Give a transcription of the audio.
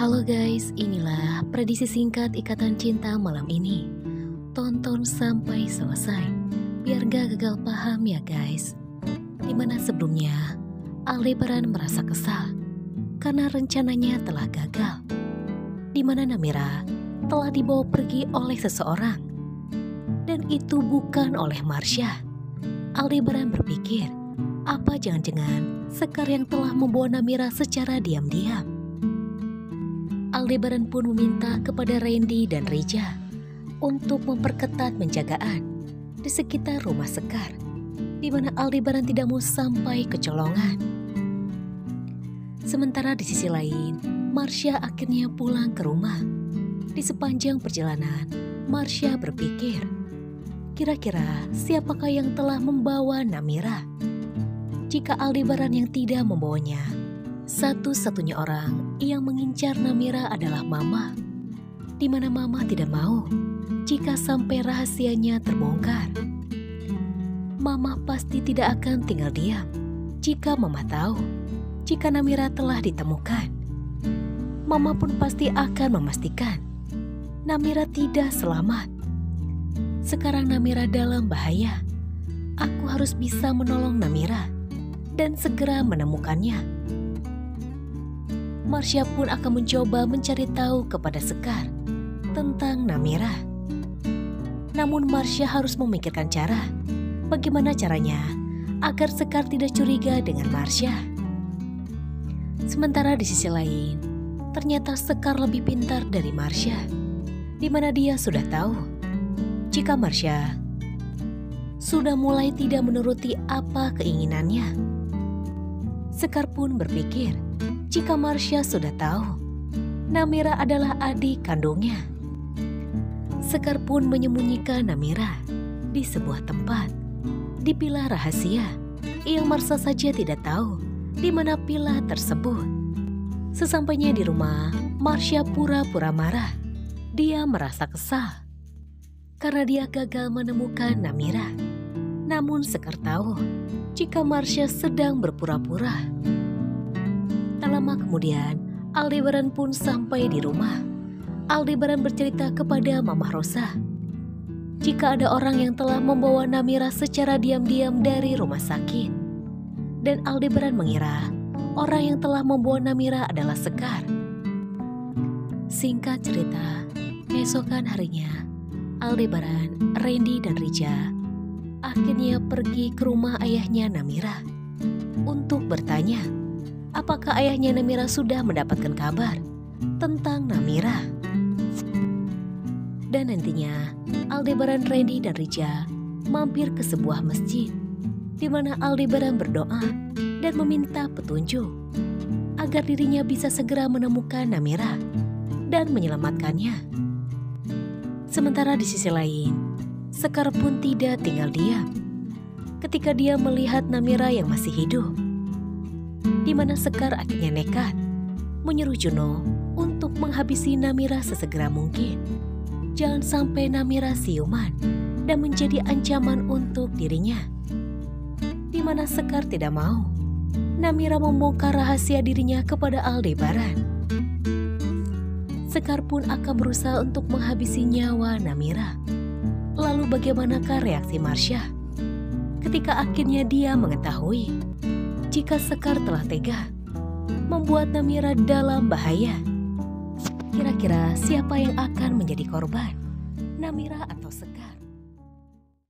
Halo guys, inilah prediksi singkat Ikatan Cinta malam ini. Tonton sampai selesai, biar gak gagal paham ya guys. Dimana sebelumnya, Aldebaran merasa kesal karena rencananya telah gagal. Dimana Namira telah dibawa pergi oleh seseorang. Dan itu bukan oleh Marsha. Aldebaran berpikir, apa jangan-jangan Sekar yang telah membawa Namira secara diam-diam. Aldebaran pun meminta kepada Randy dan Rija untuk memperketat penjagaan di sekitar rumah Sekar, di mana Aldebaran tidak mau sampai kecolongan. Sementara di sisi lain, Marsha akhirnya pulang ke rumah. Di sepanjang perjalanan, Marsha berpikir, kira-kira siapakah yang telah membawa Namira? Jika Aldebaran yang tidak membawanya, satu-satunya orang yang mengincar Namira adalah Mama, di mana Mama tidak mau jika sampai rahasianya terbongkar. Mama pasti tidak akan tinggal diam jika Mama tahu jika Namira telah ditemukan. Mama pun pasti akan memastikan Namira tidak selamat. Sekarang Namira dalam bahaya. Aku harus bisa menolong Namira dan segera menemukannya. Marsha pun akan mencoba mencari tahu kepada Sekar tentang Namira. Namun Marsha harus memikirkan cara, bagaimana caranya agar Sekar tidak curiga dengan Marsha. Sementara di sisi lain, ternyata Sekar lebih pintar dari Marsha, di mana dia sudah tahu jika Marsha sudah mulai tidak menuruti apa keinginannya. Sekar pun berpikir, jika Marsha sudah tahu Namira adalah adik kandungnya. Sekar pun menyembunyikan Namira di sebuah tempat, di pila rahasia yang Marsha saja tidak tahu di mana pila tersebut. Sesampainya di rumah, Marsha pura-pura marah. Dia merasa kesal karena dia gagal menemukan Namira. Namun Sekar tahu jika Marsha sedang berpura-pura. Tak lama kemudian, Aldebaran pun sampai di rumah. Aldebaran bercerita kepada Mama Rosa jika ada orang yang telah membawa Namira secara diam-diam dari rumah sakit. Dan Aldebaran mengira orang yang telah membawa Namira adalah Sekar. Singkat cerita, keesokan harinya, Aldebaran, Randy, dan Rija akhirnya pergi ke rumah ayahnya Namira untuk bertanya apakah ayahnya Namira sudah mendapatkan kabar tentang Namira. Dan nantinya Aldebaran, Randy, dan Rija mampir ke sebuah masjid di mana Aldebaran berdoa dan meminta petunjuk agar dirinya bisa segera menemukan Namira dan menyelamatkannya. Sementara di sisi lain, Sekar pun tidak tinggal diam ketika dia melihat Namira yang masih hidup, di mana Sekar akhirnya nekat menyuruh Juno untuk menghabisi Namira sesegera mungkin. Jangan sampai Namira siuman dan menjadi ancaman untuk dirinya, di mana Sekar tidak mau Namira membongkar rahasia dirinya kepada Aldebaran. Sekar pun akan berusaha untuk menghabisi nyawa Namira. Lalu bagaimanakah reaksi Marsha ketika akhirnya dia mengetahui jika Sekar telah tega membuat Namira dalam bahaya? Kira-kira siapa yang akan menjadi korban, Namira atau Sekar?